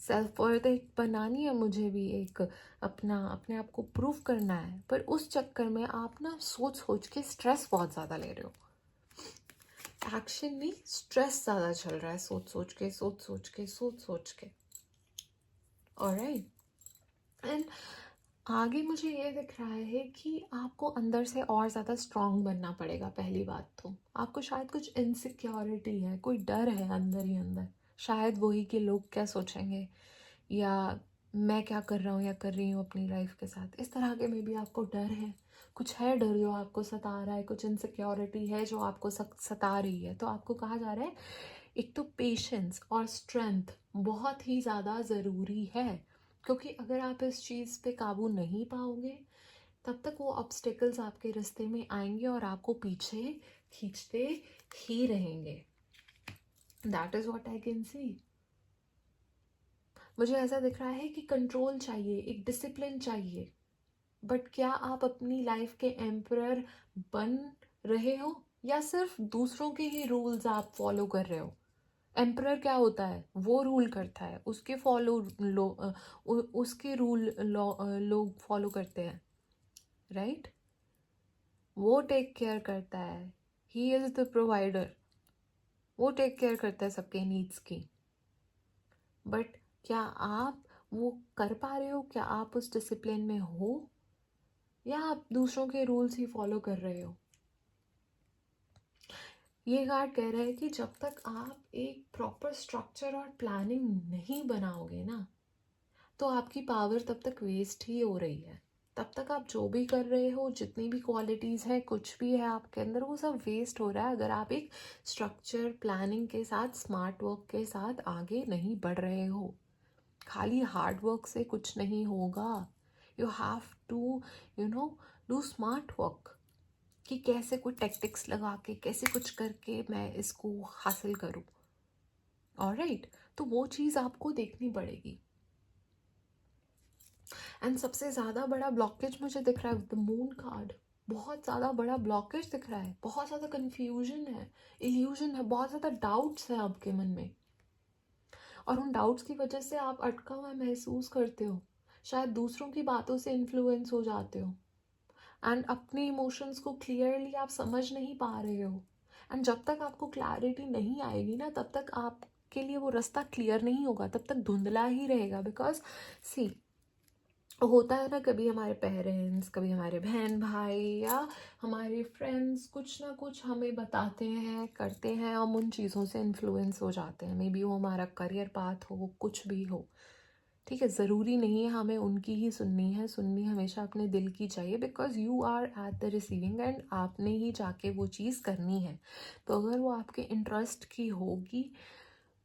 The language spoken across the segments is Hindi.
सेल्फ वर्थ एक बनानी है मुझे भी, एक अपने आप को प्रूव करना है, पर उस चक्कर में आप ना सोच सोच के स्ट्रेस बहुत ज़्यादा ले रहे हो। एक्शन नहीं, स्ट्रेस ज़्यादा चल रहा है, सोच सोच के सोच सोच के सोच सोच के। ऑलराइट, एंड आगे मुझे ये दिख रहा है कि आपको अंदर से और ज़्यादा स्ट्रांग बनना पड़ेगा। पहली बात तो आपको शायद कुछ इनसिक्योरिटी है, कोई डर है अंदर ही अंदर, शायद वही कि लोग क्या सोचेंगे, या मैं क्या कर रहा हूँ या कर रही हूँ अपनी लाइफ के साथ, इस तरह के में भी आपको डर है, कुछ है डर जो आपको सता रहा है, कुछ इनसिक्योरिटी है जो आपको सता रही है। तो आपको कहा जा रहा है एक तो पेशेंस और स्ट्रेंथ बहुत ही ज़्यादा ज़रूरी है, क्योंकि अगर आप इस चीज़ पे काबू नहीं पाओगे तब तक वो ऑब्स्टेकल्स आपके रास्ते में आएंगे और आपको पीछे खींचते ही रहेंगे। That is what I can see. मुझे ऐसा दिख रहा है कि कंट्रोल चाहिए, एक डिसिप्लिन चाहिए, बट क्या आप अपनी लाइफ के एम्परर बन रहे हो या सिर्फ दूसरों के ही रूल्स आप फॉलो कर रहे हो? एम्परर क्या होता है? वो रूल करता है, उसके उसके रूल लोग फॉलो करते हैं, राइट? वो टेक केयर करता है, ही इज द प्रोवाइडर, वो टेक केयर करता है सबके नीड्स की। बट क्या आप वो कर पा रहे हो? क्या आप उस डिसिप्लिन में हो, या आप दूसरों के रूल्स ही फॉलो कर रहे हो? ये कार्ड कह रहा है कि जब तक आप एक प्रॉपर स्ट्रक्चर और प्लानिंग नहीं बनाओगे ना, तो आपकी पावर तब तक वेस्ट ही हो रही है। तब तक आप जो भी कर रहे हो, जितनी भी क्वालिटीज़ है, कुछ भी है आपके अंदर, वो सब वेस्ट हो रहा है अगर आप एक स्ट्रक्चर प्लानिंग के साथ, स्मार्ट वर्क के साथ आगे नहीं बढ़ रहे हो। खाली हार्ड वर्क से कुछ नहीं होगा। You have to do smart work, कि कैसे कोई टेक्टिक्स लगा के, कैसे कुछ करके मैं इसको हासिल करूँ। ऑलराइट, तो वो चीज़ आपको देखनी पड़ेगी। एंड सबसे ज़्यादा बड़ा ब्लॉकेज मुझे दिख रहा है द मून कार्ड। बहुत ज़्यादा बड़ा ब्लॉकेज दिख रहा है, बहुत ज़्यादा कन्फ्यूजन है, इल्यूजन है, बहुत ज़्यादा डाउट्स है आपके मन में, और उन डाउट्स की वजह से आप अटका हुआ महसूस करते हो, शायद दूसरों की बातों से इन्फ्लुएंस हो जाते हो, एंड अपने इमोशंस को क्लियरली आप समझ नहीं पा रहे हो। एंड जब तक आपको क्लैरिटी नहीं आएगी ना, तब तक आपके लिए वो रास्ता क्लियर नहीं होगा, तब तक धुंधला ही रहेगा। बिकॉज सी, होता है ना, कभी हमारे पेरेंट्स, कभी हमारे बहन भाई या हमारे फ्रेंड्स कुछ ना कुछ हमें बताते हैं, करते हैं, हम उन चीज़ों से इन्फ्लुएंस हो जाते हैं। मे बी वो हमारा करियर पाथ हो, कुछ भी हो, ठीक है, ज़रूरी नहीं है हमें उनकी ही सुननी है, सुननी हमेशा अपने दिल की चाहिए, because you are at the receiving end, आपने ही जाके वो चीज़ करनी है। तो अगर वो आपके इंटरेस्ट की होगी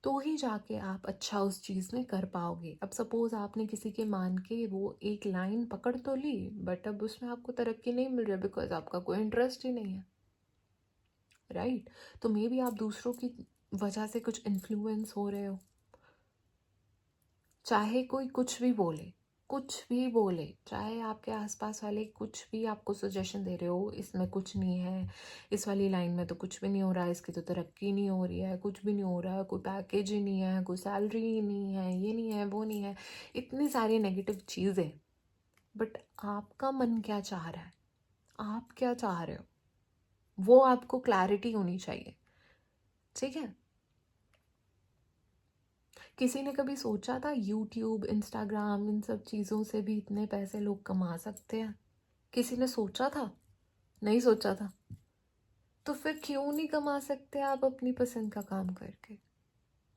तो ही जाके आप अच्छा उस चीज़ में कर पाओगे। अब सपोज़ आपने किसी के मान के वो एक लाइन पकड़ तो ली, बट अब उसमें आपको तरक्की नहीं मिल रही बिकॉज आपका कोई इंटरेस्ट ही नहीं है, राइट? तो मे बी आप दूसरों की वजह से कुछ इन्फ्लुएंस हो रहे हो, चाहे कोई कुछ भी बोले, कुछ भी बोले, चाहे आपके आसपास वाले कुछ भी आपको सजेशन दे रहे हो, इसमें कुछ नहीं है, इस वाली लाइन में तो कुछ भी नहीं हो रहा है, इसकी तो तरक्की नहीं हो रही है, कुछ भी नहीं हो रहा है, कोई पैकेज ही नहीं है, कोई सैलरी ही नहीं है, ये नहीं है, वो नहीं है, इतनी सारी नेगेटिव चीज़ें। बट आपका मन क्या चाह रहा है, आप क्या चाह रहे हो, वो आपको क्लैरिटी होनी चाहिए, ठीक है? किसी ने कभी सोचा था यूट्यूब, इंस्टाग्राम, इन सब चीज़ों से भी इतने पैसे लोग कमा सकते हैं? किसी ने सोचा था? नहीं सोचा था। तो फिर क्यों नहीं कमा सकते आप अपनी पसंद का काम करके?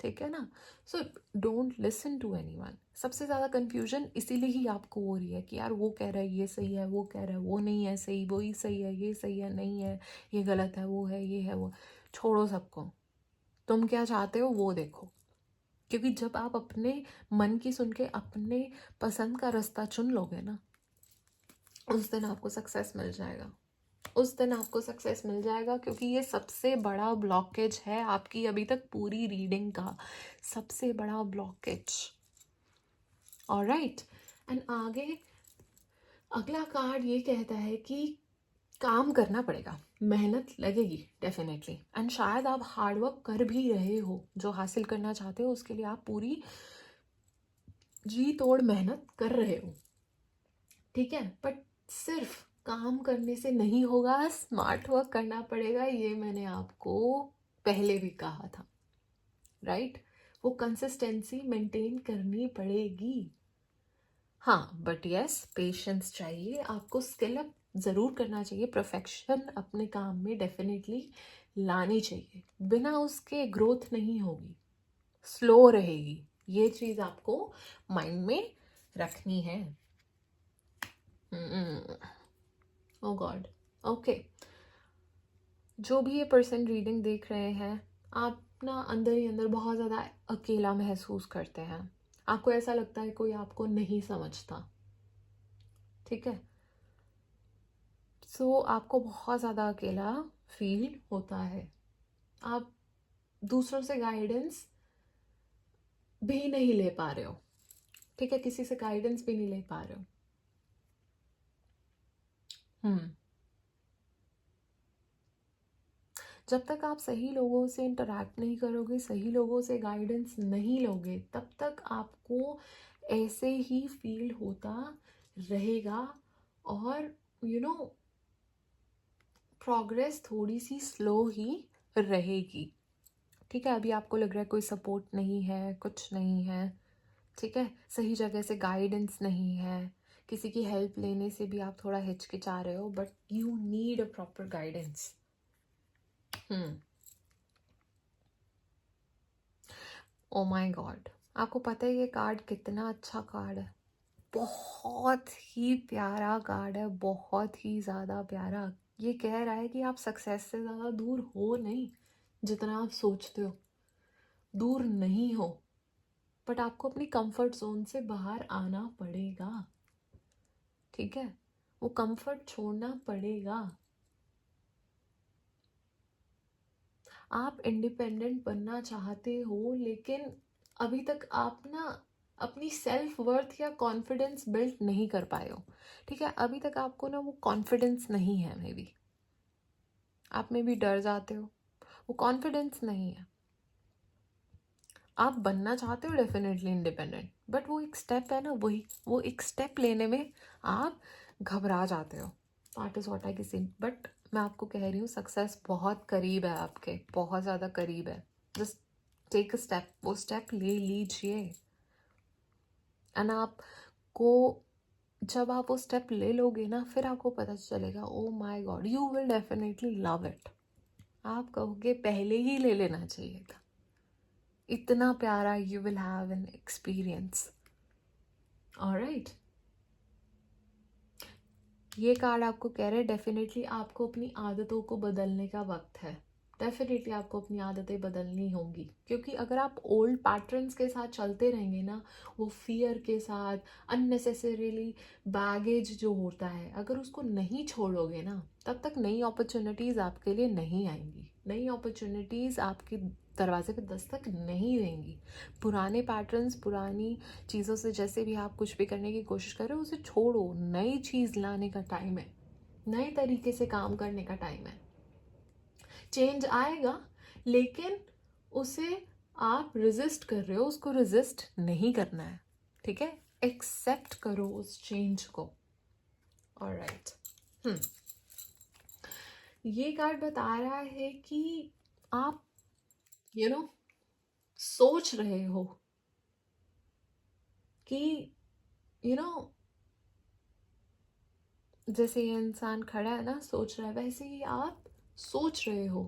ठीक है ना? So don't listen to anyone. सबसे ज़्यादा कन्फ्यूजन इसीलिए ही आपको हो रही है कि यार वो कह रहा है ये सही है, वो कह रहा है वो नहीं है सही, वो ही सही है, ये सही है, नहीं है, ये गलत है, वो है, ये है, वो। छोड़ो सबको, तुम क्या चाहते हो वो देखो। क्योंकि जब आप अपने मन की सुन के अपने पसंद का रास्ता चुन लोगे ना, उस दिन आपको सक्सेस मिल जाएगा, उस दिन आपको सक्सेस मिल जाएगा। क्योंकि ये सबसे बड़ा ब्लॉकेज है आपकी अभी तक पूरी रीडिंग का, सबसे बड़ा ब्लॉकेज। ऑलराइट, एंड आगे अगला कार्ड ये कहता है कि काम करना पड़ेगा, मेहनत लगेगी डेफिनेटली, एंड शायद आप हार्डवर्क कर भी रहे हो, जो हासिल करना चाहते हो उसके लिए आप पूरी जी तोड़ मेहनत कर रहे हो, ठीक है, बट सिर्फ काम करने से नहीं होगा, स्मार्ट वर्क करना पड़ेगा, ये मैंने आपको पहले भी कहा था, राइट? वो कंसिस्टेंसी मेंटेन करनी पड़ेगी। हाँ, बट यस, पेशेंस चाहिए आपको, स्किल अप ज़रूर करना चाहिए, परफेक्शन अपने काम में डेफिनेटली लानी चाहिए, बिना उसके ग्रोथ नहीं होगी, स्लो रहेगी, ये चीज़ आपको माइंड में रखनी है। ओ गॉड, ओके। जो भी ये पर्सन रीडिंग देख रहे हैं, आप ना अंदर ही अंदर बहुत ज़्यादा अकेला महसूस करते हैं, आपको ऐसा लगता है कोई आपको नहीं समझता, ठीक है? सो आपको बहुत ज़्यादा अकेला फील होता है, आप दूसरों से गाइडेंस भी नहीं ले पा रहे हो, ठीक है, किसी से गाइडेंस भी नहीं ले पा रहे हो। जब तक आप सही लोगों से इंटरेक्ट नहीं करोगे, सही लोगों से गाइडेंस नहीं लोगे, तब तक आपको ऐसे ही फील होता रहेगा, और यू नो प्रोग्रेस थोड़ी सी स्लो ही रहेगी, ठीक है? अभी आपको लग रहा है कोई सपोर्ट नहीं है, कुछ नहीं है, ठीक है, सही जगह से गाइडेंस नहीं है, किसी की हेल्प लेने से भी आप थोड़ा हिचकिचा रहे हो, but you need a proper guidance. Oh my God, आपको पता है ये कार्ड कितना अच्छा कार्ड है? बहुत ही प्यारा कार्ड है, बहुत ही ज़्यादा प्यारा। ये कह रहा है कि आप सक्सेस से ज़्यादा दूर हो नहीं, जितना आप सोचते हो, दूर नहीं हो, बट आपको अपनी कंफर्ट जोन से बाहर आना पड़ेगा, ठीक है? वो कंफर्ट छोड़ना पड़ेगा। आप इंडिपेंडेंट बनना चाहते हो, लेकिन अभी तक आप ना अपनी सेल्फ वर्थ या कॉन्फिडेंस बिल्ड नहीं कर पाए हो, ठीक है? अभी तक आपको ना वो कॉन्फिडेंस नहीं है, मे बी आप में भी डर जाते हो, वो कॉन्फिडेंस नहीं है। आप बनना चाहते हो डेफिनेटली इंडिपेंडेंट, बट वो एक स्टेप है ना, वही वो एक स्टेप लेने में आप घबरा जाते हो, that is what I can. But मैं आपको कह रही हूँ सक्सेस बहुत करीब है, आपके बहुत ज़्यादा करीब है, जस्ट टेक अ स्टेप, वो स्टेप ले लीजिए, एंड आपको जब आप वो स्टेप ले लोगे ना, फिर आपको पता चलेगा, oh my God, you will definitely love it, आप कहोगे पहले ही ले लेना चाहिए था, इतना प्यारा you will have an experience. Alright, ये कार्ड आपको कह रहे हैं डेफिनेटली आपको अपनी आदतों को बदलने का वक्त है, डेफिनेटली आपको अपनी आदतें बदलनी होंगी, क्योंकि अगर आप ओल्ड पैटर्न्स के साथ चलते रहेंगे ना, वो फियर के साथ अननेसेसरीली बैगेज जो होता है, अगर उसको नहीं छोड़ोगे ना, तब तक नई अपॉर्चुनिटीज़ आपके लिए नहीं आएंगी, नई अपॉर्चुनिटीज़ आपके दरवाजे पे दस्तक नहीं देंगी। पुराने पैटर्न्स, पुरानी चीज़ों से जैसे भी आप कुछ भी करने की कोशिश कर रहे हो, उसे छोड़ो, नई चीज़ लाने का टाइम है, नए तरीके से काम करने का टाइम है। चेंज आएगा, लेकिन उसे आप रेजिस्ट कर रहे हो, उसको रेजिस्ट नहीं करना है, ठीक है? एक्सेप्ट करो उस चेंज को। ऑलराइट, ये कार्ड बता रहा है कि आप यू नो सोच रहे हो कि यू नो जैसे ये इंसान खड़ा है ना, सोच रहा है, वैसे ही आप सोच रहे हो,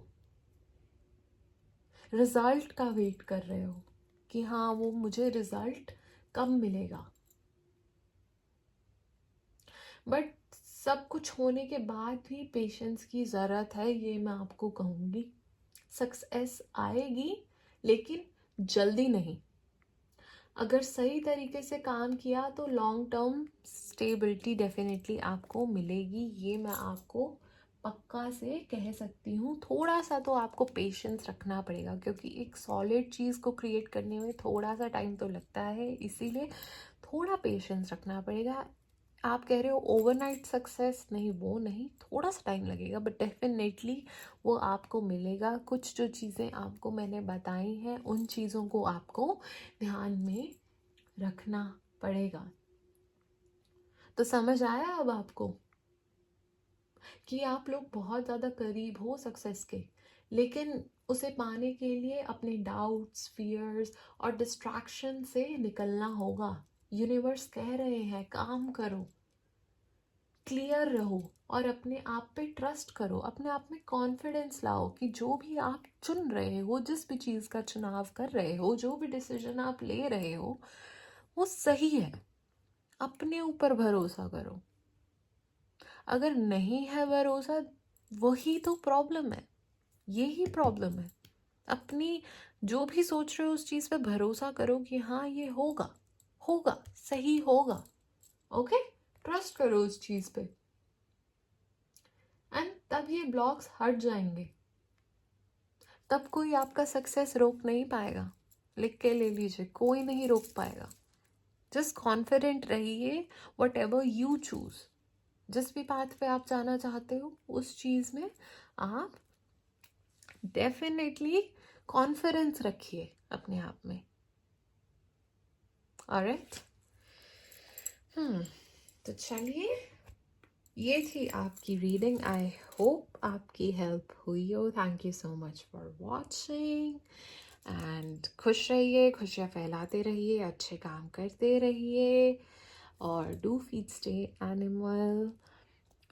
रिजल्ट का वेट कर रहे हो कि हाँ वो मुझे रिजल्ट कब मिलेगा, बट सब कुछ होने के बाद भी पेशेंस की ज़रूरत है, ये मैं आपको कहूँगी। सक्सेस आएगी, लेकिन जल्दी नहीं, अगर सही तरीके से काम किया तो लॉन्ग टर्म स्टेबिलिटी डेफिनेटली आपको मिलेगी, ये मैं आपको पक्का से कह सकती हूँ। थोड़ा सा तो आपको पेशेंस रखना पड़ेगा, क्योंकि एक सॉलिड चीज़ को क्रिएट करने में थोड़ा सा टाइम तो लगता है, इसीलिए थोड़ा पेशेंस रखना पड़ेगा। आप कह रहे हो ओवरनाइट सक्सेस, नहीं वो नहीं, थोड़ा सा टाइम लगेगा, बट डेफिनेटली वो आपको मिलेगा। कुछ जो चीज़ें आपको मैंने बताई हैं, उन चीज़ों को आपको ध्यान में रखना पड़ेगा। तो समझ आया अब आपको कि आप लोग बहुत ज़्यादा करीब हो सक्सेस के, लेकिन उसे पाने के लिए अपने डाउट्स, फियर्स और डिस्ट्रैक्शन से निकलना होगा। यूनिवर्स कह रहे हैं काम करो, क्लियर रहो और अपने आप पे ट्रस्ट करो, अपने आप में कॉन्फिडेंस लाओ कि जो भी आप चुन रहे हो, जिस भी चीज़ का चुनाव कर रहे हो, जो भी डिसीजन आप ले रहे हो वो सही है। अपने ऊपर भरोसा करो। अगर नहीं है भरोसा, वही तो प्रॉब्लम है, यही प्रॉब्लम है। अपनी जो भी सोच रहे हो उस चीज़ पे भरोसा करो कि हाँ ये होगा, होगा, सही होगा। ओके, ट्रस्ट करो उस चीज़ पे एंड तब ये ब्लॉक्स हट जाएंगे। तब कोई आपका सक्सेस रोक नहीं पाएगा। लिख के ले लीजिए, कोई नहीं रोक पाएगा। जस्ट कॉन्फिडेंट रहिए, वट एवर यू चूज। जिस भी पाथ पे आप जाना चाहते हो उस चीज़ में आप डेफिनेटली कॉन्फिडेंस रखिए अपने आप में। ऑलराइट, तो चलिए, ये थी आपकी रीडिंग। आई होप आपकी हेल्प हुई हो। Thank you so much for watching and खुश रहिए, खुशियाँ फैलाते रहिए, अच्छे काम करते रहिए और do feed stay animal,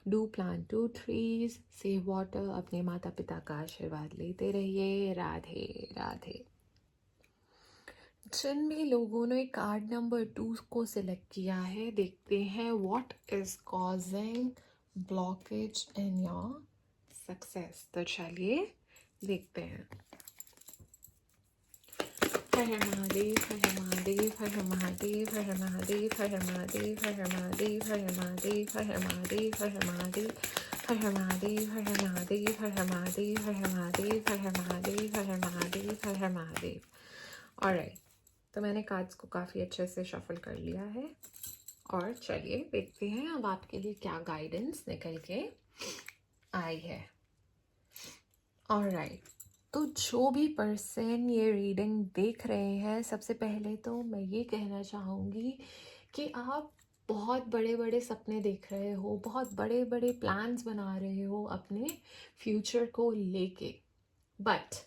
do plant 2 trees, save water, अपने माता पिता का आशीर्वाद लेते रहिए। राधे राधे। जिन भी लोगों ने कार्ड नंबर 2 को सिलेक्ट किया है, देखते हैं what is causing blockage in your success. तो चलिए देखते हैं। हर हर महादेव, हर हर महादेव, हर हर महादेव, हर हर महादेव, हर हर महादेव, हर हर महादेव, हर हर महादेव, हर हर महादेव, हर हर महादेव, हर हर महादेव, हर हर महादेव, हर हर महादेव, हर हर महादेव, हर हर महादेव, हर हर महादेव, हर हर महादेव। ऑलराइट, तो मैंने कार्ड्स को काफ़ी अच्छे से शफल कर लिया है और चलिए देखते हैं अब आपके लिए क्या गाइडेंस निकल के आई है। ऑलराइट, तो जो भी पर्सन ये रीडिंग देख रहे हैं, सबसे पहले तो मैं ये कहना चाहूँगी कि आप बहुत बड़े बड़े सपने देख रहे हो, बहुत बड़े बड़े प्लान्स बना रहे हो अपने फ्यूचर को लेके, बट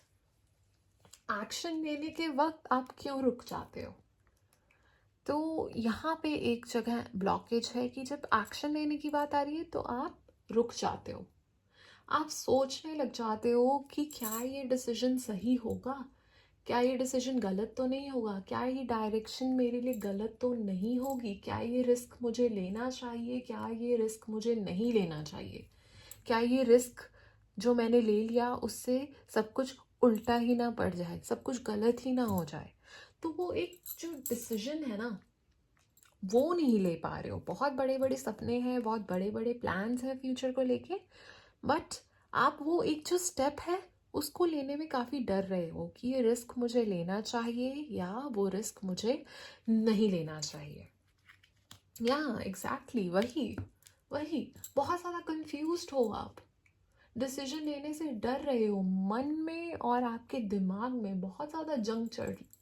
एक्शन लेने के वक्त आप क्यों रुक जाते हो? तो यहाँ पे एक जगह ब्लॉकेज है कि जब एक्शन लेने की बात आ रही है तो आप रुक जाते हो। आप सोचने लग जाते हो कि क्या ये डिसीजन सही होगा, क्या ये डिसीजन गलत तो नहीं होगा, क्या ये डायरेक्शन मेरे लिए गलत तो नहीं होगी, क्या ये रिस्क मुझे लेना चाहिए, क्या ये रिस्क मुझे नहीं लेना चाहिए, क्या ये रिस्क जो मैंने ले लिया उससे सब कुछ उल्टा ही ना पड़ जाए, सब कुछ गलत ही ना हो जाए। तो वो एक जो डिसीजन है ना, वो नहीं ले पा रहे हो। बहुत बड़े बड़े सपने हैं, बहुत बड़े बड़े प्लान्स हैं फ्यूचर को लेके, बट आप वो एक जो स्टेप है उसको लेने में काफ़ी डर रहे हो कि ये रिस्क मुझे लेना चाहिए या वो रिस्क मुझे नहीं लेना चाहिए। या एग्जैक्टली वही वही बहुत ज़्यादा कंफ्यूज्ड हो आप, डिसीजन लेने से डर रहे हो। मन में और आपके दिमाग में बहुत ज़्यादा जंग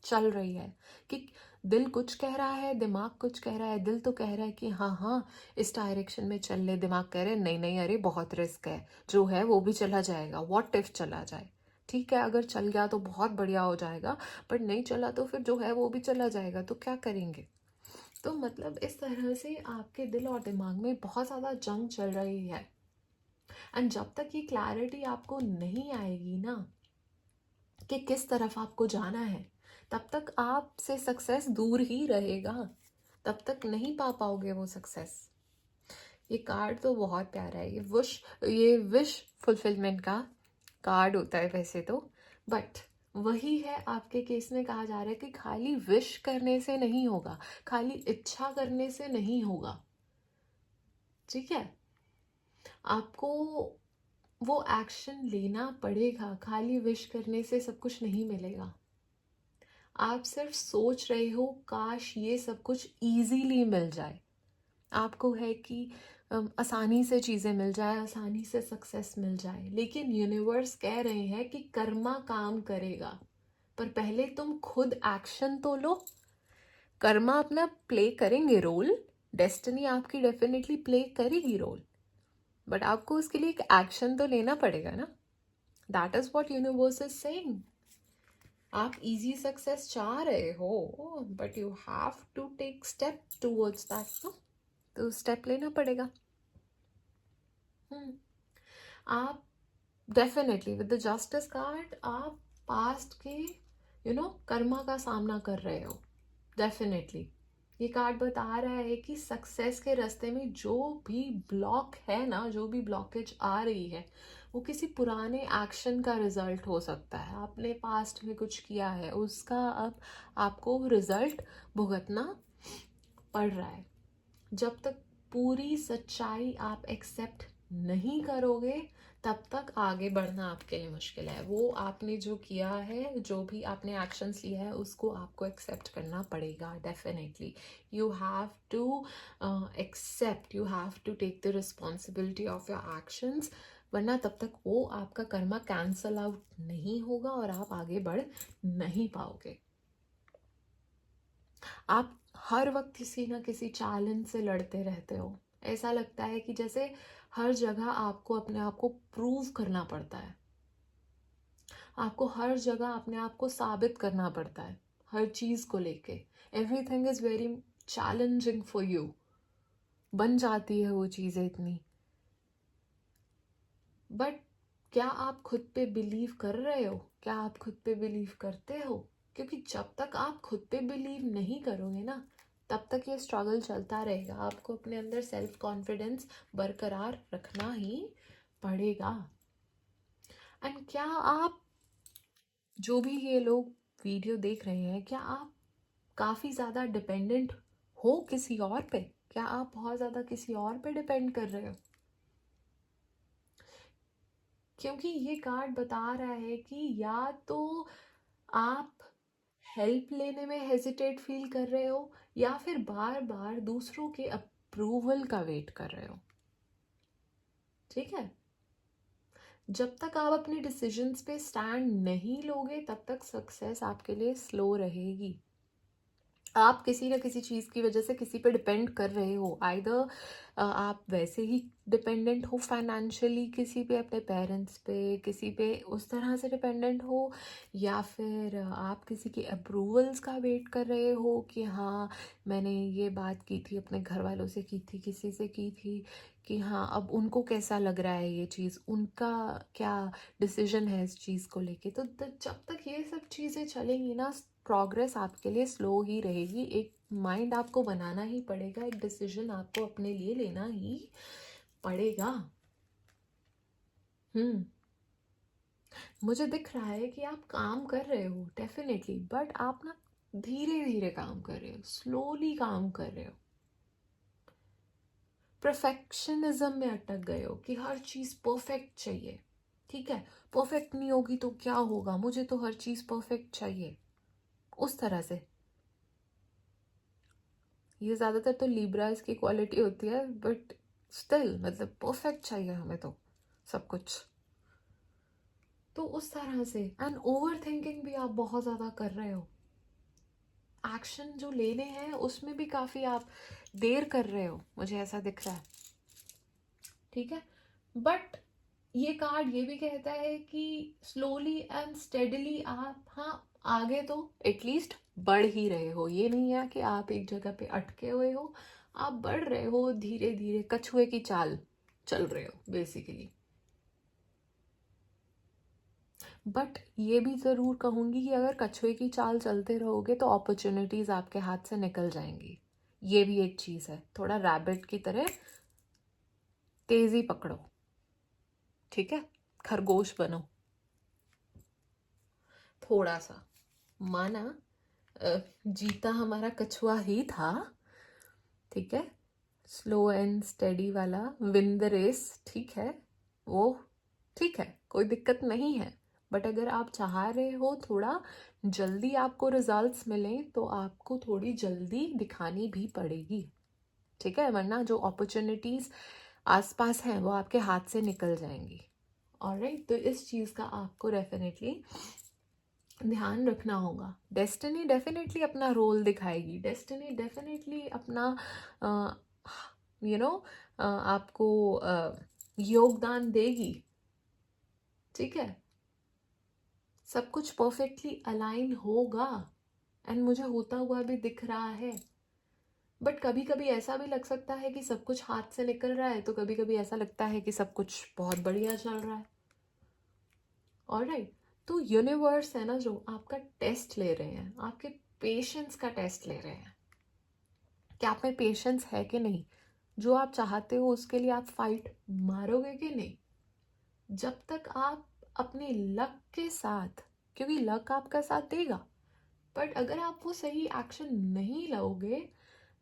चल रही है कि दिल कुछ कह रहा है, दिमाग कुछ कह रहा है। दिल तो कह रहा है कि हाँ हाँ इस डायरेक्शन में चल ले, दिमाग कह रहे नहीं नहीं अरे बहुत रिस्क है, जो है वो भी चला जाएगा, व्हाट इफ चला जाए। ठीक है, अगर चल गया तो बहुत बढ़िया हो जाएगा, पर नहीं चला तो फिर जो है वो भी चला जाएगा, तो क्या करेंगे? तो मतलब इस तरह से आपके दिल और दिमाग में बहुत ज़्यादा जंग चल रही है। एंड जब तक ये क्लैरिटी आपको नहीं आएगी ना कि किस तरफ आपको जाना है, तब तक आपसे सक्सेस दूर ही रहेगा, तब तक नहीं पा पाओगे वो सक्सेस। ये कार्ड तो बहुत प्यारा है, ये विश फुलफिलमेंट का कार्ड होता है वैसे तो, बट वही है आपके केस में। कहा जा रहा है कि खाली विश करने से नहीं होगा, खाली इच्छा करने से नहीं होगा। ठीक है, आपको वो एक्शन लेना पड़ेगा, खाली विश करने से सब कुछ नहीं मिलेगा। आप सिर्फ सोच रहे हो काश ये सब कुछ इजीली मिल जाए, आपको है कि आसानी से चीज़ें मिल जाए, आसानी से सक्सेस मिल जाए, लेकिन यूनिवर्स कह रहे हैं कि कर्मा काम करेगा, पर पहले तुम खुद एक्शन तो लो। कर्मा अपना प्ले करेंगे रोल, डेस्टिनी आपकी डेफिनेटली प्ले करेगी रोल, बट आपको उसके लिए एक एक्शन तो लेना पड़ेगा ना. That is what universe is saying. आप इजी सक्सेस चाह रहे हो, but you have to take step towards that. तो स्टेप लेना पड़ेगा. आप definitely with the justice card आप पास्ट के कर्मा का सामना कर रहे हो. डेफिनेटली ये कार्ड बता रहा है कि सक्सेस के रास्ते में जो भी ब्लॉक है ना, जो भी ब्लॉकेज आ रही है, वो किसी पुराने एक्शन का रिजल्ट हो सकता है. आपने पास्ट में कुछ किया है, उसका अब आपको रिजल्ट भुगतना पड़ रहा है. जब तक पूरी सच्चाई आप एक्सेप्ट नहीं करोगे, तब तक आगे बढ़ना आपके लिए मुश्किल है. वो आपने जो किया है, जो भी आपने एक्शंस लिया है, उसको आपको एक्सेप्ट करना पड़ेगा. Definitely you have to accept, you have to take the responsibility of your actions. वरना तब तक वो आपका कर्मा कैंसल आउट नहीं होगा और आप आगे बढ़ नहीं पाओगे. आप हर वक्त किसी ना किसी चैलेंज से लड़ते रहते हो. ऐसा लगता है कि जैसे हर जगह आपको अपने आप को प्रूव करना पड़ता है. आपको हर जगह अपने आप को साबित करना पड़ता है, हर चीज को लेके. Everything is very challenging for you. बन जाती है वो चीजें इतनी. बट क्या आप खुद पे बिलीव कर रहे हो? क्या आप खुद पे बिलीव करते हो? क्योंकि जब तक आप खुद पे बिलीव नहीं करोगे ना, तब तक ये स्ट्रगल चलता रहेगा. आपको अपने अंदर सेल्फ कॉन्फिडेंस बरकरार रखना ही पड़ेगा. एंड क्या आप, जो भी ये लोग वीडियो देख रहे हैं, क्या आप काफ़ी ज़्यादा डिपेंडेंट हो किसी और पे? क्या आप बहुत ज़्यादा किसी और पे डिपेंड कर रहे हो? क्योंकि ये कार्ड बता रहा है कि या तो आप हेल्प लेने में हेजिटेट फील कर रहे हो, या फिर बार बार दूसरों के अप्रूवल का वेट कर रहे हो. ठीक है. जब तक आप अपने डिसीजंस पे स्टैंड नहीं लोगे, तब तक सक्सेस आपके लिए स्लो रहेगी. आप किसी ना किसी चीज़ की वजह से किसी पे डिपेंड कर रहे हो. आइदर आप वैसे ही डिपेंडेंट हो फाइनेंशियली किसी पे, अपने पेरेंट्स पे, किसी पे उस तरह से डिपेंडेंट हो, या फिर आप किसी के अप्रूवल्स का वेट कर रहे हो कि हाँ, मैंने ये बात की थी, अपने घर वालों से की थी, किसी से की थी, कि हाँ अब उनको कैसा लग रहा है ये चीज़, उनका क्या डिसीजन है इस चीज़ को लेके. तो जब तक ये सब चीज़ें चलेंगी ना, प्रोग्रेस आपके लिए स्लो ही रहेगी. एक माइंड आपको बनाना ही पड़ेगा, एक डिसीजन आपको अपने लिए लेना ही पड़ेगा. मुझे दिख रहा है कि आप काम कर रहे हो डेफिनेटली, बट आप ना धीरे धीरे काम कर रहे हो, स्लोली काम कर रहे हो. परफेक्शनिज्म में अटक गए हो कि हर चीज़ परफेक्ट चाहिए. ठीक है, परफेक्ट नहीं होगी तो क्या होगा, मुझे तो हर चीज़ परफेक्ट चाहिए, उस तरह से. ये ज़्यादातर तो लिब्रास की क्वालिटी होती है, बट स्टिल मतलब परफेक्ट चाहिए हमें तो सब कुछ. तो उस तरह से. एंड ओवर थिंकिंग भी आप बहुत ज़्यादा कर रहे हो. एक्शन जो लेने हैं उसमें भी काफ़ी आप देर कर रहे हो, मुझे ऐसा दिख रहा है. ठीक है. बट ये कार्ड ये भी कहता है कि स्लोली एंड स्टेडली आप, हाँ, आगे तो एटलीस्ट बढ़ ही रहे हो. ये नहीं है कि आप एक जगह पे अटके हुए हो. आप बढ़ रहे हो धीरे धीरे, कछुए की चाल चल रहे हो बेसिकली. बट ये भी ज़रूर कहूँगी कि अगर कछुए की चाल चलते रहोगे तो अपॉर्चुनिटीज़ आपके हाथ से निकल जाएंगी. ये भी एक चीज़ है. थोड़ा रैबिट की तरह तेज़ी पकड़ो. ठीक है, खरगोश बनो थोड़ा सा. माना जीता हमारा कछुआ ही था. ठीक है, स्लो एंड स्टेडी वाला विन द रेस. ठीक है, वो ठीक है, कोई दिक्कत नहीं है. बट अगर आप चाह रहे हो थोड़ा जल्दी आपको रिजल्ट्स मिलें, तो आपको थोड़ी जल्दी दिखानी भी पड़ेगी. ठीक है, वरना जो अपॉर्चुनिटीज़ आसपास हैं वो आपके हाथ से निकल जाएंगी. ऑलराइट, तो इस चीज़ का आपको डेफिनेटली ध्यान रखना होगा। डेस्टिनी डेफिनेटली अपना रोल दिखाएगी, डेस्टिनी डेफिनेटली अपना यू नो आपको योगदान देगी, ठीक है। सब कुछ परफेक्टली अलाइन होगा एंड मुझे होता हुआ भी दिख रहा है। बट कभी कभी ऐसा भी लग सकता है कि सब कुछ हाथ से निकल रहा है, तो कभी कभी ऐसा लगता है कि सब कुछ बहुत बढ़िया चल रहा है। ऑलराइट, तो यूनिवर्स है ना जो आपका टेस्ट ले रहे हैं, आपके पेशेंस का टेस्ट ले रहे हैं कि आप में पेशेंस है कि नहीं, जो आप चाहते हो उसके लिए आप फाइट मारोगे कि नहीं। जब तक आप अपने लक के साथ, क्योंकि लक आपका साथ देगा, बट अगर आप वो सही एक्शन नहीं लोगे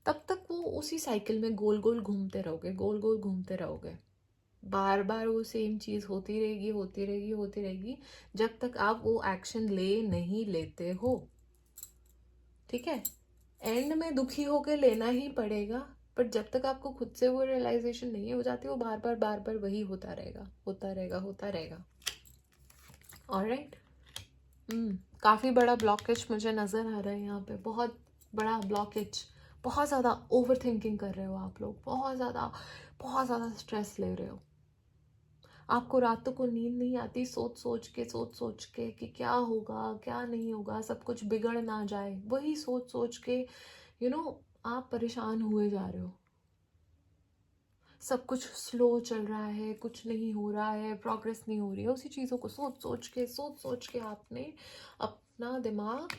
तब तक वो उसी साइकिल में गोल गोल घूमते रहोगे, गोल गोल घूमते रहोगे, बार बार वो सेम चीज़ होती रहेगी, होती रहेगी, होती रहेगी, जब तक आप वो एक्शन ले नहीं लेते हो, ठीक है। एंड में दुखी होकर लेना ही पड़ेगा, बट जब तक आपको खुद से वो रियलाइजेशन नहीं हो जाती, वो बार बार बार बार वही होता रहेगा, होता रहेगा, होता रहेगा। ऑलराइट, काफ़ी बड़ा ब्लॉकेज मुझे नज़र आ रहा है यहाँ पे, बहुत बड़ा ब्लॉकेज। बहुत ज़्यादा ओवर थिंकिंग कर रहे हो आप लोग, बहुत ज़्यादा स्ट्रेस ले रहे हो। आपको रातों को नींद नहीं आती, सोच सोच के कि क्या होगा क्या नहीं होगा, सब कुछ बिगड़ ना जाए, वही सोच सोच के आप परेशान हुए जा रहे हो। सब कुछ स्लो चल रहा है, कुछ नहीं हो रहा है, प्रोग्रेस नहीं हो रही है, उसी चीज़ों को सोच सोच के आपने अपना दिमाग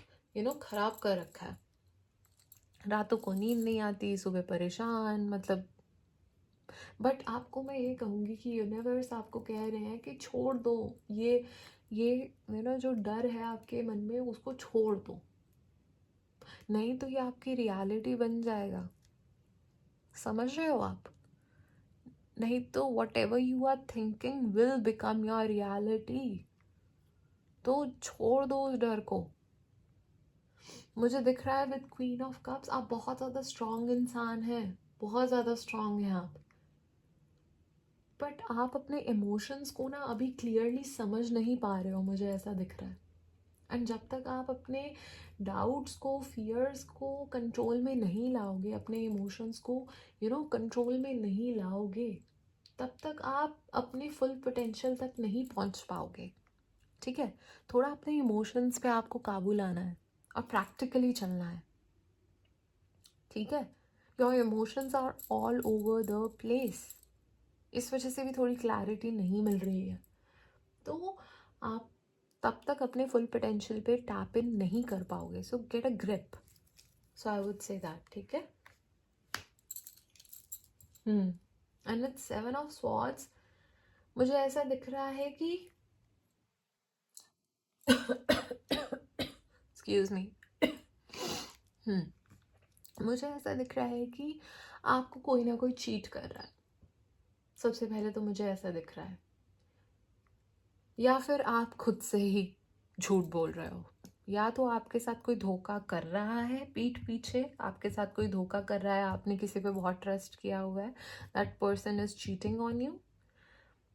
खराब कर रखा है। रातों को नींद नहीं आती, सुबह परेशान, मतलब। बट आपको मैं ये कहूँगी कि यूनिवर्स आपको कह रहे हैं कि छोड़ दो ये जो डर है आपके मन में, उसको छोड़ दो, नहीं तो ये आपकी रियलिटी बन जाएगा। समझ रहे हो आप? नहीं तो whatever you are thinking will become your reality. तो छोड़ दो उस डर को। मुझे दिख रहा है विद क्वीन ऑफ कप्स आप बहुत ज़्यादा स्ट्रांग इंसान हैं, बहुत ज़्यादा स्ट्रांग हैं आप, बट आप अपने इमोशंस को ना अभी क्लियरली समझ नहीं पा रहे हो, मुझे ऐसा दिख रहा है। एंड जब तक आप अपने डाउट्स को, फियर्स को कंट्रोल में नहीं लाओगे, अपने इमोशंस को कंट्रोल में नहीं लाओगे, तब तक आप अपने फुल पोटेंशियल तक नहीं पहुंच पाओगे, ठीक है। थोड़ा अपने इमोशंस पे आपको काबू लाना है और प्रैक्टिकली चलना है, ठीक है। Your emotions are all over the place, इस वजह से भी थोड़ी क्लैरिटी नहीं मिल रही है, तो आप तब तक अपने फुल पोटेंशियल पे टैप इन नहीं कर पाओगे। सो get a grip, so I would say that, ठीक है। एंड विद 7 ऑफ स्वॉर्ड्स मुझे ऐसा दिख रहा है कि एक्सक्यूज मी, मुझे ऐसा दिख रहा है कि आपको कोई ना कोई चीट कर रहा है। सबसे पहले तो मुझे ऐसा दिख रहा है, या फिर आप खुद से ही झूठ बोल रहे हो, या तो आपके साथ कोई धोखा कर रहा है, पीठ पीछे आपके साथ कोई धोखा कर रहा है, आपने किसी पे बहुत ट्रस्ट किया हुआ है, that person is cheating on you.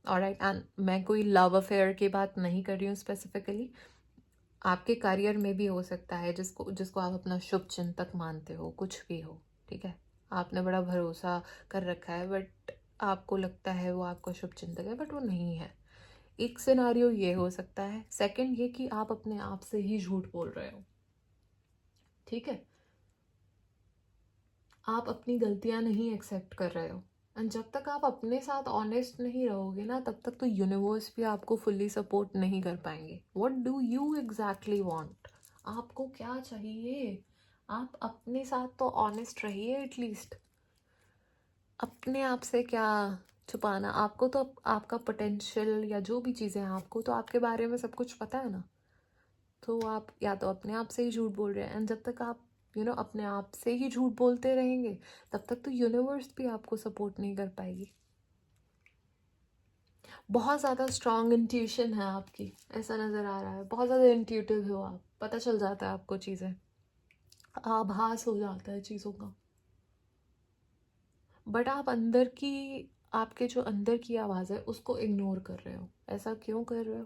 Alright, and मैं कोई लव अफेयर की बात नहीं कर रही हूँ स्पेसिफिकली, आपके करियर में भी हो सकता है, जिसको आप अपना शुभ चिंतक मानते हो, कुछ भी हो, ठीक है। आपने बड़ा भरोसा कर रखा है, बट आपको लगता है वो आपका शुभ चिंतक है, बट वो नहीं है। एक सिनारियो ये हो सकता है। सेकंड ये कि आप अपने आप से ही झूठ बोल रहे हो, ठीक है। आप अपनी गलतियां नहीं एक्सेप्ट कर रहे हो, एंड जब तक आप अपने साथ ऑनेस्ट नहीं रहोगे ना, तब तक तो यूनिवर्स भी आपको फुल्ली सपोर्ट नहीं कर पाएंगे। What do you exactly want? आपको क्या चाहिए? आप अपने साथ तो ऑनेस्ट रहिए एटलीस्ट। अपने आप से क्या छुपाना? आपको तो आपका पोटेंशियल या जो भी चीज़ें हैं, आपको तो आपके बारे में सब कुछ पता है ना। तो आप या तो अपने आप से ही झूठ बोल रहे हैं, एंड जब तक आप अपने आप से ही झूठ बोलते रहेंगे, तब तक तो यूनिवर्स भी आपको सपोर्ट नहीं कर पाएगी। बहुत ज़्यादा स्ट्रॉन्ग इंट्यूशन है आपकी, ऐसा नज़र आ रहा है। बहुत ज़्यादा इंट्यूटिव हो आप, पता चल जाता है आपको चीज़ें, आभास हो जाता है चीज़ों का। बट आप आपके जो अंदर की आवाज़ है उसको इग्नोर कर रहे हो। ऐसा क्यों कर रहे हो?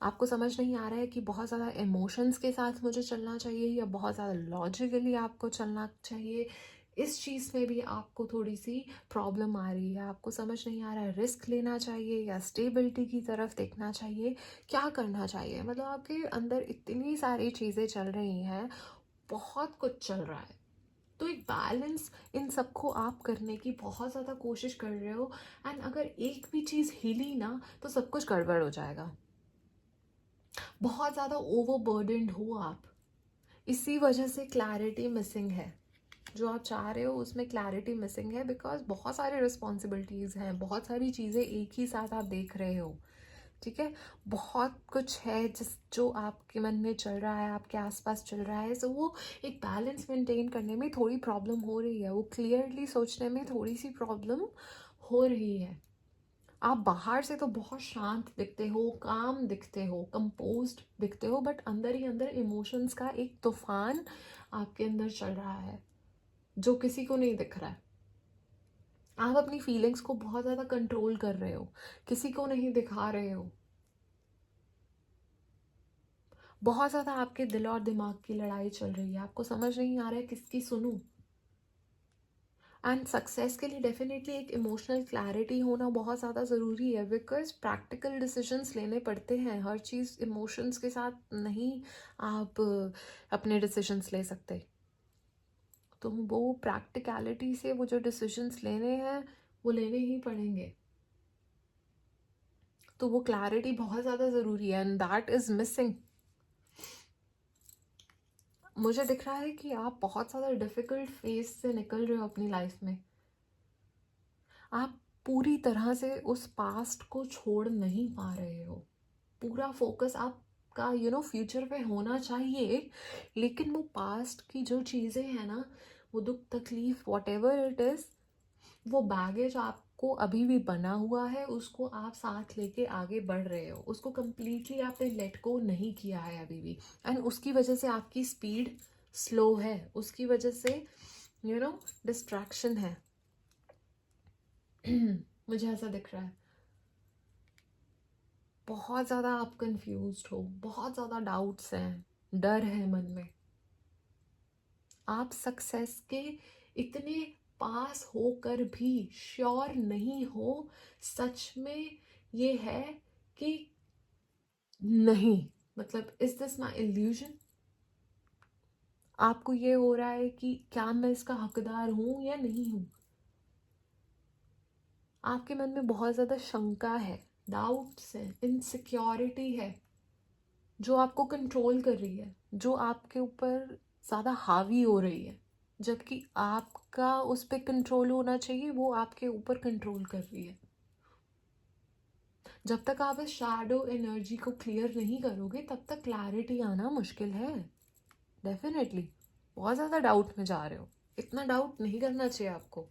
आपको समझ नहीं आ रहा है कि बहुत ज़्यादा इमोशंस के साथ मुझे चलना चाहिए या बहुत ज़्यादा लॉजिकली आपको चलना चाहिए। इस चीज़ में भी आपको थोड़ी सी प्रॉब्लम आ रही है, आपको समझ नहीं आ रहा है रिस्क लेना चाहिए या स्टेबिलिटी की तरफ देखना चाहिए, क्या करना चाहिए। मतलब आपके अंदर इतनी सारी चीज़ें चल रही हैं, बहुत कुछ चल रहा है। तो एक बैलेंस इन सबको आप करने की बहुत ज़्यादा कोशिश कर रहे हो, एंड अगर एक भी चीज़ हिली ना तो सब कुछ गड़बड़ हो जाएगा। बहुत ज़्यादा ओवरबर्डनड हो आप, इसी वजह से क्लैरिटी मिसिंग है। जो आप चाह रहे हो उसमें क्लैरिटी मिसिंग है, बिकॉज बहुत सारी रिस्पॉन्सिबिलिटीज़ हैं, बहुत सारी चीज़ें एक ही साथ आप देख रहे हो। ठीक है, बहुत कुछ है जो आपके मन में चल रहा है, आपके आसपास चल रहा है। सो वो एक बैलेंस मेंटेन करने में थोड़ी प्रॉब्लम हो रही है, वो क्लियरली सोचने में थोड़ी सी प्रॉब्लम हो रही है। आप बाहर से तो बहुत शांत दिखते हो, काम दिखते हो, कंपोज्ड दिखते हो, बट अंदर ही अंदर इमोशंस का एक तूफान आपके अंदर चल रहा है जो किसी को नहीं दिख रहा है। आप अपनी फीलिंग्स को बहुत ज़्यादा कंट्रोल कर रहे हो, किसी को नहीं दिखा रहे हो। बहुत ज़्यादा आपके दिल और दिमाग की लड़ाई चल रही है, आपको समझ नहीं आ रहा है किसकी सुनूं। एंड सक्सेस के लिए डेफिनेटली एक इमोशनल क्लैरिटी होना बहुत ज़्यादा ज़रूरी है, बिकॉज प्रैक्टिकल डिसीजंस लेने पड़ते हैं। हर चीज़ इमोशंस के साथ नहीं आप अपने डिसीजंस ले सकते। तो वो प्रैक्टिकलिटी से वो जो डिसीजंस लेने हैं वो लेने ही पड़ेंगे। तो वो क्लैरिटी बहुत ज़्यादा ज़रूरी है, एंड दैट इज़ मिसिंग। मुझे दिख रहा है कि आप बहुत ज़्यादा डिफ़िकल्ट फेज से निकल रहे हो अपनी लाइफ में। आप पूरी तरह से उस पास्ट को छोड़ नहीं पा रहे हो। पूरा फोकस आपका फ्यूचर पे होना चाहिए, लेकिन वो पास्ट की जो चीज़ें हैं ना, वो दुख तकलीफ वॉट एवर इट इज़, वो बैगेज आपको अभी भी बना हुआ है, उसको आप साथ लेके आगे बढ़ रहे हो। उसको कम्प्लीटली आपने लेट गो नहीं किया है अभी भी, एंड उसकी वजह से आपकी स्पीड स्लो है, उसकी वजह से डिस्ट्रैक्शन है। मुझे ऐसा दिख रहा है। बहुत ज़्यादा आप कंफ्यूज्ड हो, बहुत ज़्यादा डाउट्स हैं, डर है मन में। आप सक्सेस के इतने पास होकर भी श्योर नहीं हो। सच में ये है कि नहीं, मतलब इज दिस माई इल्यूजन। आपको ये हो रहा है कि क्या मैं इसका हकदार हूं या नहीं हूं। आपके मन में बहुत ज़्यादा शंका है, डाउट्स है, इनसिक्योरिटी है, जो आपको कंट्रोल कर रही है, जो आपके ऊपर ज़्यादा हावी हो रही है, जबकि आपका उस पर कंट्रोल होना चाहिए, वो आपके ऊपर कंट्रोल कर रही है। जब तक आप इस शैडो एनर्जी को क्लियर नहीं करोगे तब तक क्लैरिटी आना मुश्किल है। डेफिनेटली बहुत ज़्यादा डाउट में जा रहे हो, इतना डाउट नहीं करना चाहिए आपको।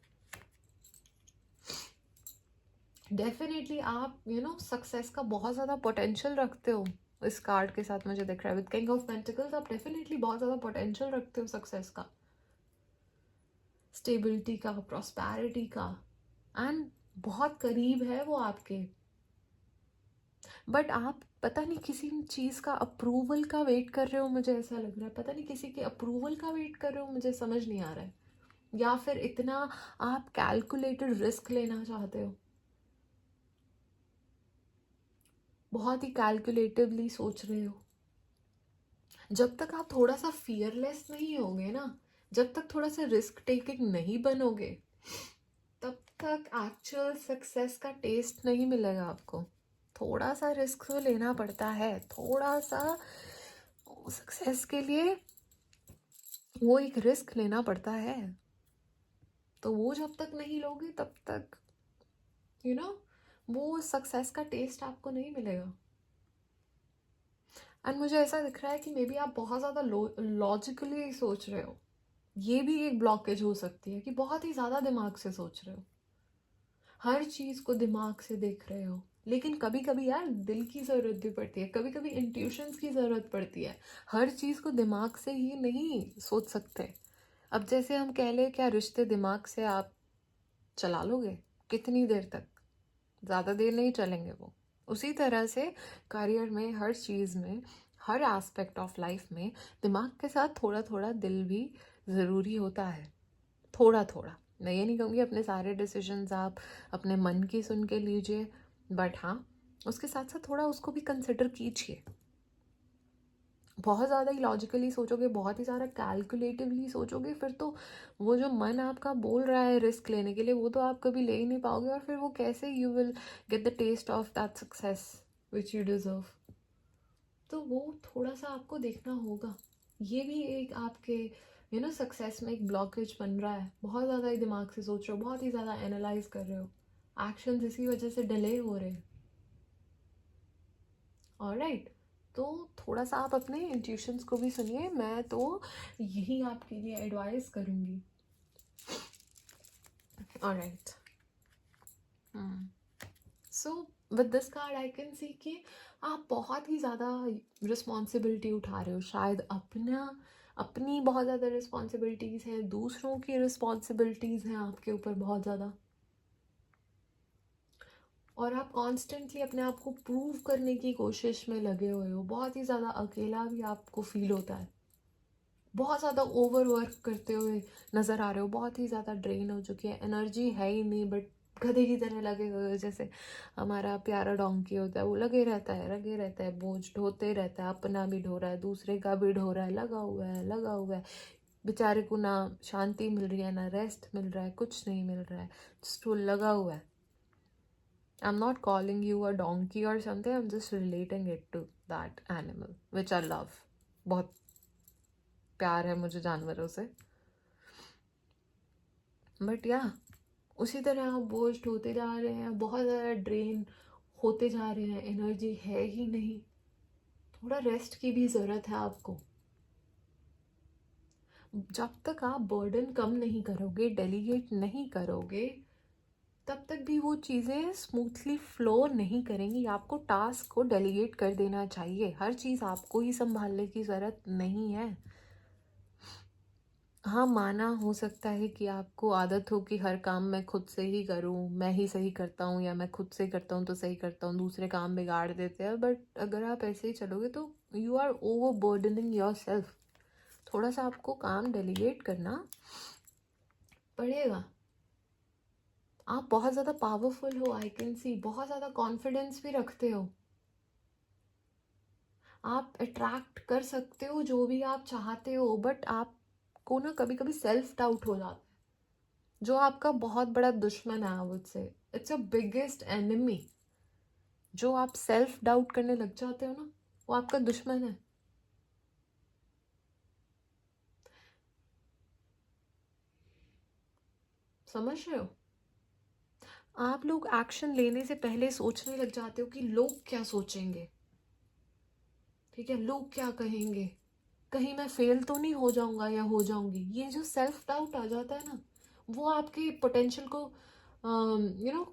डेफिनेटली आप सक्सेस का बहुत ज़्यादा पोटेंशियल रखते हो। इस कार्ड के साथ मुझे दिख रहा है विद किंग ऑफ पेंटिकल्स, आप डेफिनेटली बहुत ज़्यादा पोटेंशियल रखते हो सक्सेस का, स्टेबिलिटी का, प्रॉस्पेरिटी का, एंड बहुत करीब है वो आपके। बट आप पता नहीं किसी चीज़ का अप्रूवल का वेट कर रहे हो, मुझे ऐसा लग रहा है। पता नहीं किसी के अप्रूवल का वेट कर रहे हो, मुझे समझ नहीं आ रहा है। या फिर इतना आप कैलकुलेटेड रिस्क लेना चाहते हो, बहुत ही कैलकुलेटिवली सोच रहे हो। जब तक आप थोड़ा सा फियरलेस नहीं होगे ना, जब तक थोड़ा सा रिस्क टेकिंग नहीं बनोगे, तब तक एक्चुअल सक्सेस का टेस्ट नहीं मिलेगा आपको। थोड़ा सा रिस्क तो लेना पड़ता है, थोड़ा सा सक्सेस के लिए वो एक रिस्क लेना पड़ता है। तो वो जब तक नहीं लोगे तब तक वो सक्सेस का टेस्ट आपको नहीं मिलेगा। एंड मुझे ऐसा दिख रहा है कि मे बी आप बहुत ज़्यादा लॉजिकली सोच रहे हो। ये भी एक ब्लॉकेज हो सकती है कि बहुत ही ज़्यादा दिमाग से सोच रहे हो, हर चीज़ को दिमाग से देख रहे हो। लेकिन कभी कभी यार दिल की ज़रूरत भी पड़ती है, कभी कभी इंट्यूशंस की ज़रूरत पड़ती है। हर चीज़ को दिमाग से ही नहीं सोच सकते। अब जैसे हम कह लें, क्या रिश्ते दिमाग से आप चला लोगे कितनी देर तक? ज़्यादा देर नहीं चलेंगे वो। उसी तरह से करियर में, हर चीज़ में, हर एस्पेक्ट ऑफ लाइफ में दिमाग के साथ थोड़ा थोड़ा दिल भी ज़रूरी होता है। थोड़ा थोड़ा, मैं ये नहीं कहूँगी अपने सारे डिसीजंस आप अपने मन की सुन के लीजिए, बट हाँ, उसके साथ साथ थोड़ा उसको भी कंसिडर कीजिए। बहुत ज़्यादा ही लॉजिकली सोचोगे, बहुत ही ज़्यादा कैलकुलेटिवली सोचोगे, फिर तो वो जो मन आपका बोल रहा है रिस्क लेने के लिए, वो तो आप कभी ले ही नहीं पाओगे, और फिर वो कैसे you will get the taste of that success which you deserve. तो वो थोड़ा सा आपको देखना होगा। ये भी एक आपके सक्सेस में एक ब्लॉकेज बन रहा है। बहुत ज़्यादा ही दिमाग से सोच रहे हो, बहुत ही ज़्यादा एनालाइज कर रहे हो, एक्शन इसी वजह से डिले हो रहे हैं। ऑलराइट, तो थोड़ा सा आप अपने इंट्यूशंस को भी सुनिए। मैं तो यही आपके लिए एडवाइस करूँगी। Alright, so with this card I can see कि आप बहुत ही ज़्यादा रिस्पॉन्सिबिलिटी उठा रहे हो। शायद अपनी बहुत ज़्यादा रिस्पॉन्सिबिलिटीज़ हैं, दूसरों की रिस्पॉन्सिबिलिटीज़ हैं आपके ऊपर बहुत ज़्यादा, और आप कॉन्स्टेंटली अपने आप को प्रूव करने की कोशिश में लगे हुए हो। बहुत ही ज़्यादा अकेला भी आपको फील होता है, बहुत ज़्यादा ओवर वर्क करते हुए नज़र आ रहे हो, बहुत ही ज़्यादा ड्रेन हो चुकी है, एनर्जी है ही नहीं, बट गधे की तरह लगे हुए हो। जैसे हमारा प्यारा डोंकी होता है, वो लगे रहता है, बोझ ढोते रहता है, अपना भी ढो रहा है, दूसरे का भी ढो रहा है, लगा हुआ है। बेचारे को ना शांति मिल रही है, ना रेस्ट मिल रहा है, कुछ नहीं मिल रहा है, जस्ट वो लगा हुआ है। I am not calling you a donkey or something, I am just relating it to that animal which I love. बहुत प्यार है मुझे जानवरों से, बट या उसी तरह आप बोझ ढोते जा रहे हैं, बहुत ज़्यादा ड्रेन होते जा रहे हैं, एनर्जी है ही नहीं। थोड़ा रेस्ट की भी ज़रूरत है आपको। जब तक आप बर्डन कम नहीं करोगे, डेलीगेट नहीं करोगे, तब तक भी वो चीज़ें स्मूथली फ्लो नहीं करेंगी। आपको टास्क को डेलीगेट कर देना चाहिए। हर चीज़ आपको ही संभालने की ज़रूरत नहीं है। हाँ, माना हो सकता है कि आपको आदत हो कि हर काम मैं खुद से ही करूँ, मैं ही सही करता हूँ, या मैं खुद से करता हूँ तो सही करता हूँ, दूसरे काम बिगाड़ देते हैं। बट अगर आप ऐसे ही चलोगे तो you are over burdening yourself. थोड़ा सा आपको काम डेलीगेट करना पड़ेगा। आप बहुत ज़्यादा पावरफुल हो, आई कैन सी, बहुत ज़्यादा कॉन्फिडेंस भी रखते हो, आप अट्रैक्ट कर सकते हो जो भी आप चाहते हो, बट आपको ना कभी कभी सेल्फ डाउट हो जाता है, जो आपका बहुत बड़ा दुश्मन है। I would say it's a biggest enemy. जो आप सेल्फ डाउट करने लग जाते हो ना, वो आपका दुश्मन है। समझ रहे हो? आप लोग एक्शन लेने से पहले सोचने लग जाते हो कि लोग क्या सोचेंगे, ठीक है, लोग क्या कहेंगे, कहीं मैं फेल तो नहीं हो जाऊंगा या हो जाऊंगी। ये जो सेल्फ डाउट आ जाता है ना, वो आपके पोटेंशियल को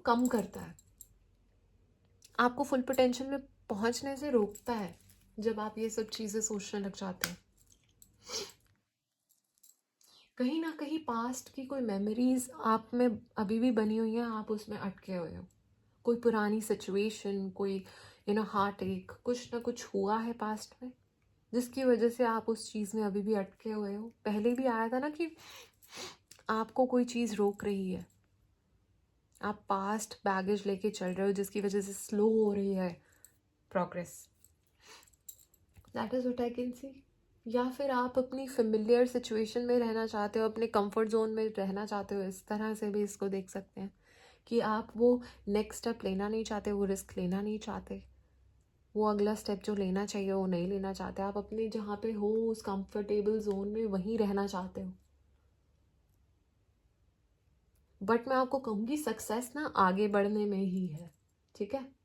कम करता है, आपको फुल पोटेंशियल में पहुंचने से रोकता है जब आप ये सब चीज़ें सोचने लग जाते हैं। कहीं ना कहीं पास्ट की कोई मेमोरीज आप में अभी भी बनी हुई हैं, आप उसमें अटके हुए हो। कोई पुरानी सिचुएशन, कोई हार्ट एक, कुछ ना कुछ हुआ है पास्ट में, जिसकी वजह से आप उस चीज़ में अभी भी अटके हुए हो। पहले भी आया था ना कि आपको कोई चीज़ रोक रही है, आप पास्ट बैगेज लेके चल रहे हो, जिसकी वजह से स्लो हो रही है progress. That is what I can see. या फिर आप अपनी फेमिलियर सिचुएशन में रहना चाहते हो, अपने कंफर्ट जोन में रहना चाहते हो, इस तरह से भी इसको देख सकते हैं कि आप वो नेक्स्ट स्टेप लेना नहीं चाहते, वो रिस्क लेना नहीं चाहते, वो अगला स्टेप जो लेना चाहिए वो नहीं लेना चाहते। आप अपने जहाँ पे हो उस कंफर्टेबल जोन में वहीं रहना चाहते हो। बट मैं आपको कहूँगी सक्सेस ना आगे बढ़ने में ही है, ठीक है।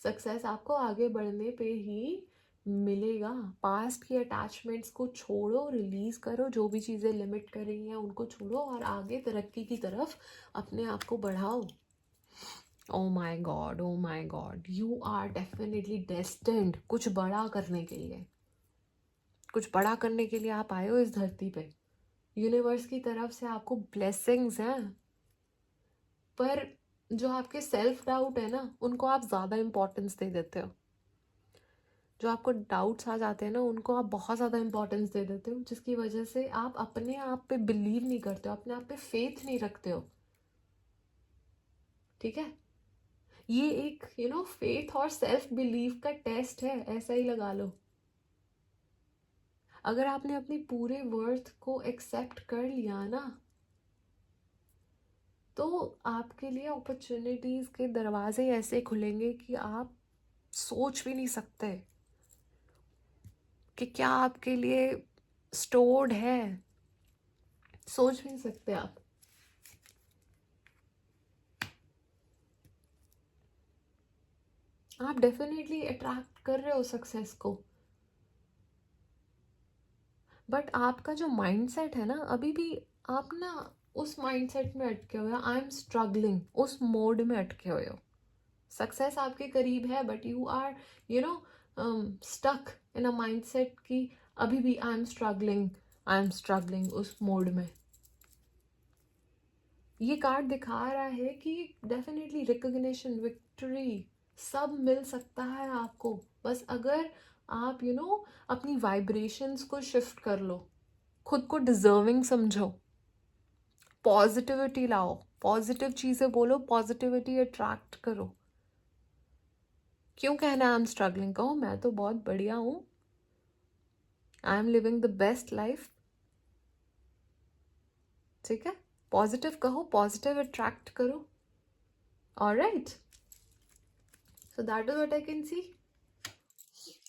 सक्सेस आपको आगे बढ़ने पे ही मिलेगा। पास्ट की अटैचमेंट्स को छोड़ो, रिलीज करो, जो भी चीज़ें लिमिट कर रही हैं उनको छोड़ो, और आगे तरक्की की तरफ अपने आप को बढ़ाओ। Oh my God, you are definitely destined कुछ बड़ा करने के लिए। कुछ बड़ा करने के लिए आप आए हो इस धरती पे। यूनिवर्स की तरफ से आपको ब्लेसिंग्स हैं, पर जो आपके सेल्फ डाउट है ना, उनको आप ज़्यादा इम्पोर्टेंस दे देते हो। जो आपको डाउट्स आ जाते हैं ना, उनको आप बहुत ज़्यादा इम्पोर्टेंस दे देते हो, जिसकी वजह से आप अपने आप पे बिलीव नहीं करते हो, अपने आप पे फेथ नहीं रखते हो। ठीक है, ये एक फेथ और सेल्फ बिलीव का टेस्ट है, ऐसा ही लगा लो। अगर आपने अपनी पूरे वर्थ को एक्सेप्ट कर लिया ना, तो आपके लिए अपॉर्चुनिटीज के दरवाजे ऐसे खुलेंगे कि आप सोच भी नहीं सकते कि क्या आपके लिए स्टोर्ड है, सोच भी नहीं सकते आप। आप डेफिनेटली अट्रैक्ट कर रहे हो सक्सेस को, बट आपका जो माइंडसेट है ना, अभी भी आप ना उस माइंडसेट में अटके हुए हो, आई एम स्ट्रगलिंग, उस मोड में अटके हुए हो। सक्सेस आपके करीब है, but you are stuck in a mindset की अभी भी आई एम स्ट्रगलिंग उस मोड में। ये कार्ड दिखा रहा है कि डेफिनेटली रिकॉग्निशन, विक्ट्री सब मिल सकता है आपको, बस अगर आप अपनी वाइब्रेशंस को शिफ्ट कर लो, खुद को डिजर्विंग समझो, पॉजिटिविटी लाओ, पॉजिटिव चीज़ें बोलो, पॉजिटिविटी अट्रैक्ट करो। क्यों कहना आई एम स्ट्रगलिंग, कहो मैं तो बहुत बढ़िया हूँ, I am living the best life. ठीक है, पॉजिटिव कहो, पॉजिटिव अट्रैक्ट करो। Alright, so that is what I can see.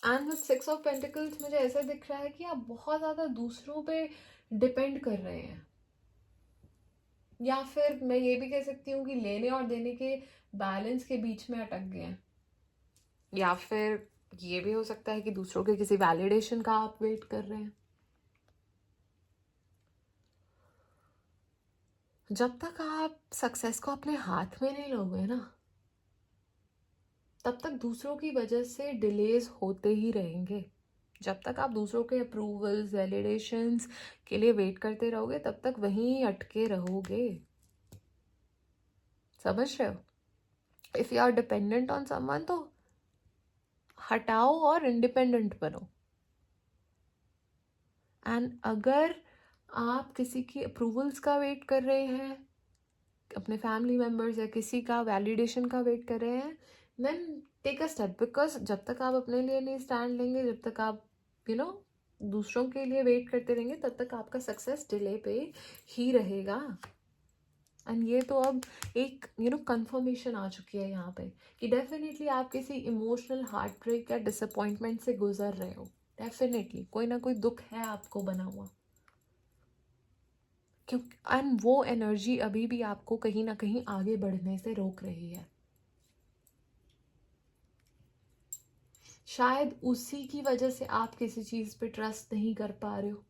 And with 6 of pentacles मुझे ऐसा दिख रहा है कि आप बहुत ज़्यादा दूसरों पे डिपेंड कर रहे हैं, या फिर मैं ये भी कह सकती हूँ कि लेने और देने के बैलेंस के बीच में अटक गए हैं, या फिर ये भी हो सकता है कि दूसरों के किसी वैलिडेशन का आप वेट कर रहे हैं। जब तक आप सक्सेस को अपने हाथ में नहीं लोगे ना, तब तक दूसरों की वजह से डिलेज होते ही रहेंगे। जब तक आप दूसरों के अप्रूवल्स, वैलिडेशंस के लिए वेट करते रहोगे, तब तक वहीं अटके रहोगे। समझ रहे हो? If you are dependent on someone, तो हटाओ और इंडिपेंडेंट बनो। एंड अगर आप किसी की अप्रूवल्स का वेट कर रहे हैं, अपने फैमिली मेम्बर्स या किसी का वैलिडेशन का वेट कर रहे हैं, then take a step, because जब तक आप अपने लिए नहीं स्टैंड लेंगे, जब तक आप दूसरों के लिए वेट करते रहेंगे, तब तक आपका सक्सेस डिले पे ही रहेगा। एंड ये तो अब एक कंफर्मेशन आ चुकी है यहाँ पे कि डेफिनेटली आप किसी इमोशनल हार्ट ब्रेक या डिसअपॉइंटमेंट से गुजर रहे हो। डेफिनेटली कोई ना कोई दुख है आपको बना हुआ, क्योंकि एंड वो एनर्जी अभी भी आपको कहीं ना कहीं आगे बढ़ने से रोक रही है। शायद उसी की वजह से आप किसी चीज पे ट्रस्ट नहीं कर पा रहे हो।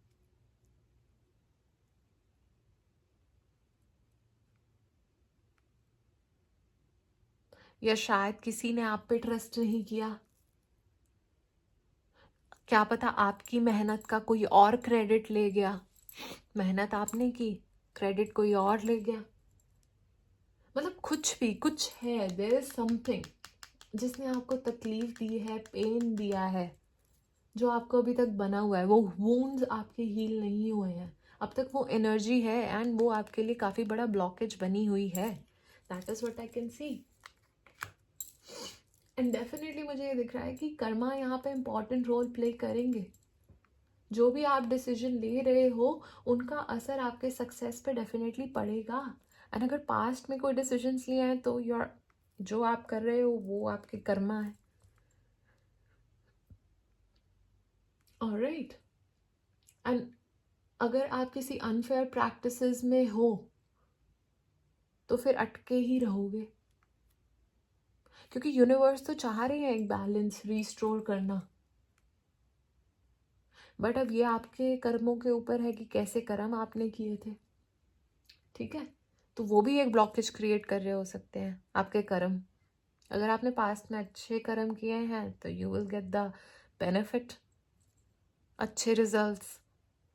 या शायद किसी ने आप पे ट्रस्ट नहीं किया। क्या पता आपकी मेहनत का कोई और क्रेडिट ले गया। मेहनत आपने की, क्रेडिट कोई और ले गया। मतलब कुछ भी, कुछ है, देयर इज समथिंग जिसने आपको तकलीफ दी है, पेन दिया है, जो आपको अभी तक बना हुआ है। वो वूंड्स आपके हील नहीं हुए हैं अब तक, वो एनर्जी है एंड वो आपके लिए काफ़ी बड़ा ब्लॉकेज बनी हुई है। That is what I can see. And definitely मुझे ये दिख रहा है कि कर्मा यहाँ पे इम्पॉर्टेंट रोल प्ले करेंगे। जो भी आप डिसीजन ले रहे हो, उनका असर आपके सक्सेस पे डेफिनेटली पड़ेगा। एंड अगर पास्ट में कोई डिसीजंस लिए हैं, तो योर जो आप कर रहे हो वो आपके कर्मा है। ऑलराइट, एंड अगर आप किसी अनफेयर प्रैक्टिसेस में हो, तो फिर अटके ही रहोगे, क्योंकि यूनिवर्स तो चाह रही है एक बैलेंस रिस्टोर करना। बट अब ये आपके कर्मों के ऊपर है कि कैसे कर्म आपने किए थे। ठीक है, तो वो भी एक ब्लॉकेज क्रिएट कर रहे हो सकते हैं आपके कर्म। अगर आपने पास्ट में अच्छे कर्म किए हैं, तो you will get the benefit, अच्छे रिजल्ट्स।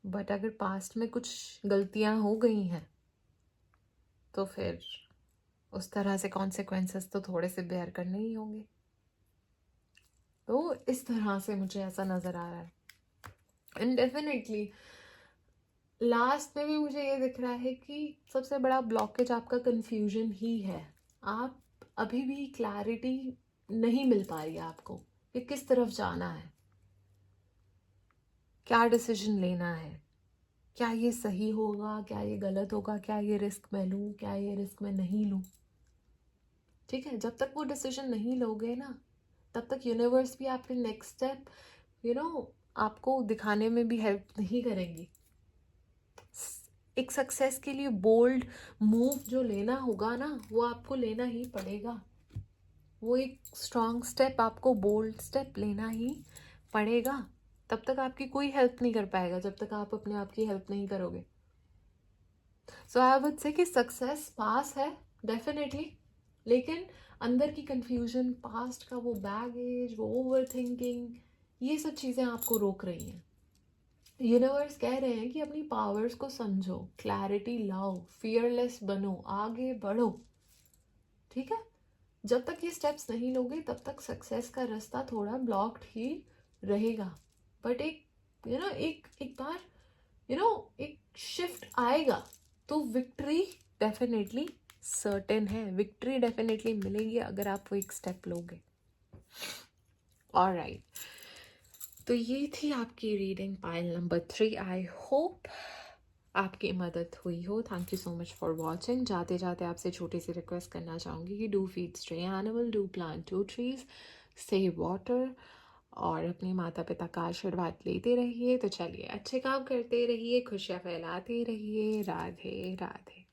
बट अगर पास्ट में कुछ गलतियां हो गई हैं, तो फिर उस तरह से कॉन्सिक्वेंसेस तो थोड़े से बेयर करने ही होंगे। तो इस तरह से मुझे ऐसा नज़र आ रहा है। एंड डेफिनेटली लास्ट में भी मुझे ये दिख रहा है कि सबसे बड़ा ब्लॉकेज आपका कंफ्यूजन ही है। आप अभी भी क्लैरिटी नहीं मिल पा रही है आपको कि किस तरफ जाना है, क्या डिसीजन लेना है, क्या ये सही होगा, क्या ये गलत होगा, क्या ये रिस्क मैं लूँ, क्या ये रिस्क मैं नहीं लूँ। ठीक है, जब तक वो डिसीजन नहीं लोगे ना, तब तक यूनिवर्स भी आपके नेक्स्ट स्टेप आपको दिखाने में भी हेल्प नहीं करेंगी। एक सक्सेस के लिए बोल्ड मूव जो लेना होगा ना, वो आपको लेना ही पड़ेगा। वो एक स्ट्रॉन्ग स्टेप, आपको बोल्ड स्टेप लेना ही पड़ेगा। तब तक आपकी कोई हेल्प नहीं कर पाएगा जब तक आप अपने आप की हेल्प नहीं करोगे। सो आई वुड से कि सक्सेस पास है डेफिनेटली, लेकिन अंदर की कंफ्यूजन, पास्ट का वो बैगेज, वो ओवर थिंकिंग, ये सब चीज़ें आपको रोक रही हैं। यूनिवर्स कह रहे हैं कि अपनी पावर्स को समझो, क्लैरिटी लाओ, फियरलेस बनो, आगे बढ़ो। ठीक है, जब तक ये स्टेप्स नहीं लोगे तब तक सक्सेस का रास्ता थोड़ा ब्लॉक्ड ही रहेगा। बट एक बार एक शिफ्ट आएगा तो विक्ट्री डेफिनेटली सर्टेन है, विक्ट्री डेफिनेटली मिलेगी अगर आप वो एक स्टेप लोगे। ऑलराइट, तो ये थी आपकी reading pile number 3। I hope आपकी मदद हुई हो। Thank you so much for watching. जाते जाते आपसे छोटी सी रिक्वेस्ट करना चाहूँगी कि do feed stray animal, do plant 2 trees, save water और अपने माता पिता का आशीर्वाद लेते रहिए। तो चलिए, अच्छे काम करते रहिए, खुशियाँ फैलाते रहिए। राधे राधे।